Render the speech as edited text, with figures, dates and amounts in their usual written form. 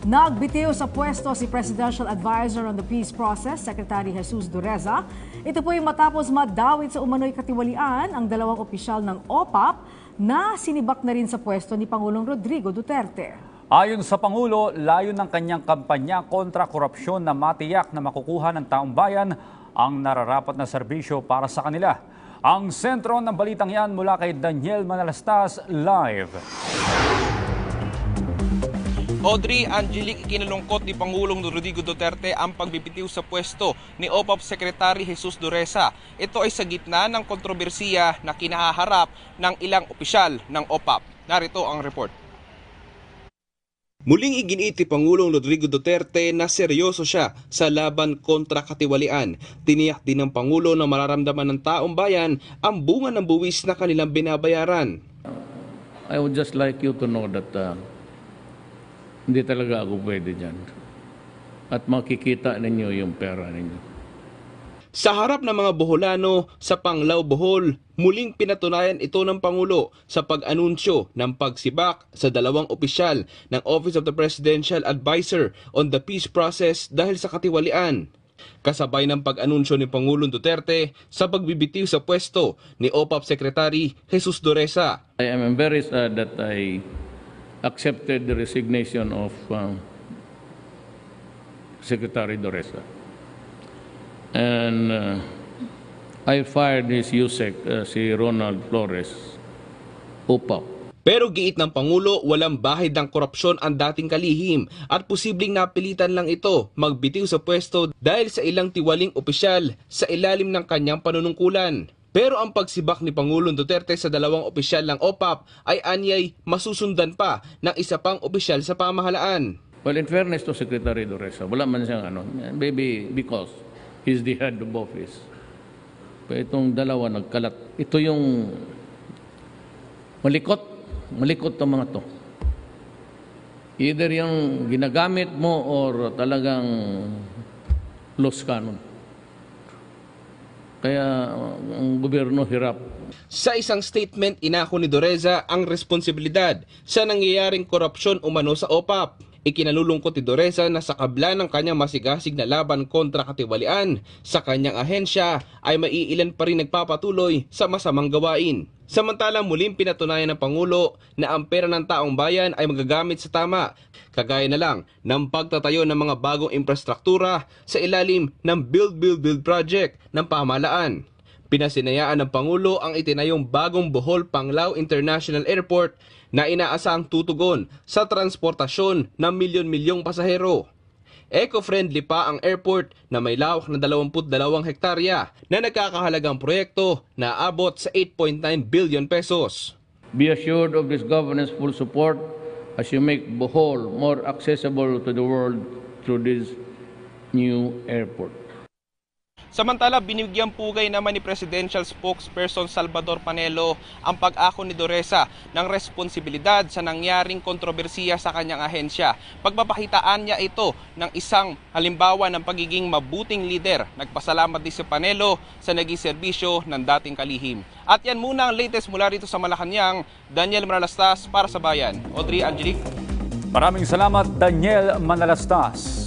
Nagbitiw sa pwesto si Presidential Advisor on the Peace Process, Secretary Jesus Dureza. Ito po ay matapos madawit sa umano'y katiwalian ang dalawang opisyal ng OPAP na sinibak na rin sa pwesto ni Pangulong Rodrigo Duterte. Ayon sa Pangulo, layo ng kanyang kampanya kontra korupsyon na matiyak na makukuha ng taong bayan ang nararapat na serbisyo para sa kanila. Ang sentro ng balitang yan mula kay Daniel Manalastas, live. Audrey, Angelique, ikinalungkot ni Pangulong Rodrigo Duterte ang pagbibitiw sa pwesto ni OPAP Secretary Jesus Dureza. Ito ay sa gitna ng kontrobersiya na kinahaharap ng ilang opisyal ng OPAP. Narito ang report. Muling iginiit ni Pangulong Rodrigo Duterte na seryoso siya sa laban kontra katiwalian. Tiniyak din ng Pangulo na mararamdaman ng taong bayan ang bunga ng buwis na kanilang binabayaran. I would just like you to know that hindi talaga ako pwede dyan. At makikita ninyo yung pera ninyo. Sa harap ng mga Boholano sa Panglao, Bohol, muling pinatunayan ito ng Pangulo sa pag-anunsyo ng pagsibak sa dalawang opisyal ng Office of the Presidential Advisor on the Peace Process dahil sa katiwalian. Kasabay ng pag-anunsyo ni Pangulong Duterte sa pagbibitiw sa pwesto ni OPAP Secretary Jesus Dureza. I am very sad that I accepted the resignation of Secretary Dureza. And I fired his USEC, si Ronald Flores, OPAP. Pero giit ng Pangulo, walang bahid ng korupsyon ang dating kalihim at posibleng napilitan lang ito magbitiw sa pwesto dahil sa ilang tiwaling opisyal sa ilalim ng kanyang panunungkulan. Pero ang pagsibak ni Pangulong Duterte sa dalawang opisyal ng OPAP ay anyay masusundan pa ng isa pang opisyal sa pamahalaan. Well, in fairness to Secretary Dureza, wala man siyang maybe because he's the head of office. Pero itong dalawa nagkalat. Ito yung malikot ang mga to. Either yung ginagamit mo or talagang loose cannon. Kaya ang gobyerno hirap. Sa isang statement, inako ni Dureza ang responsibilidad sa nangyayaring korupsyon umano sa OPAP. Ikinalulungkot ni Dureza na sa kabla ng kanyang masigasig na laban kontra katiwalian, sa kanyang ahensya ay maiilan pa rin nagpapatuloy sa masamang gawain. Samantalang muling pinatunayan ng Pangulo na ang pera ng taong bayan ay magagamit sa tama, kagaya na lang ng pagtatayo ng mga bagong infrastruktura sa ilalim ng Build project ng pamahalaan. Pinasinayaan ng Pangulo ang itinayong bagong Bohol Panglao International Airport na inaasahang tutugon sa transportasyon ng milyon-milyong pasahero. Eco-friendly pa ang airport na may lawak na 22 hektarya na nagkakahalagang proyekto na abot sa 8.9 billion pesos. Be assured of this government's full support as you make Bohol more accessible to the world through this new airport. Samantala, binigyang pugay naman ni Presidential Spokesperson Salvador Panelo ang pag-ako ni Dureza ng responsibilidad sa nangyaring kontrobersiya sa kanyang ahensya. Pagpapakitaan niya ito ng isang halimbawa ng pagiging mabuting lider. Nagpasalamat din si Panelo sa naging serbisyo ng dating kalihim. At yan muna ang latest mula rito sa Malacanang. Daniel Manalastas para sa Bayan. Audrey, Angelique. Maraming salamat, Daniel Manalastas.